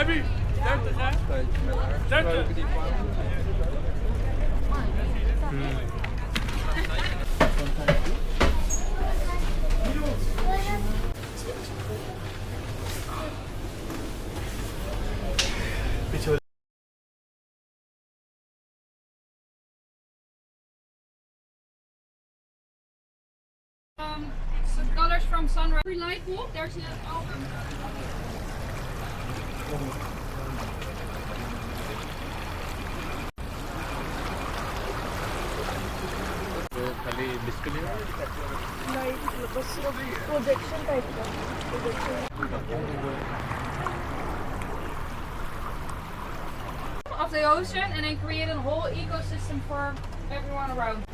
Abby, 30 hè? 30. The colors from sunrise. Every light walk, there's an album. खाली display light बस projection type का Of the ocean and then create a whole ecosystem for everyone around.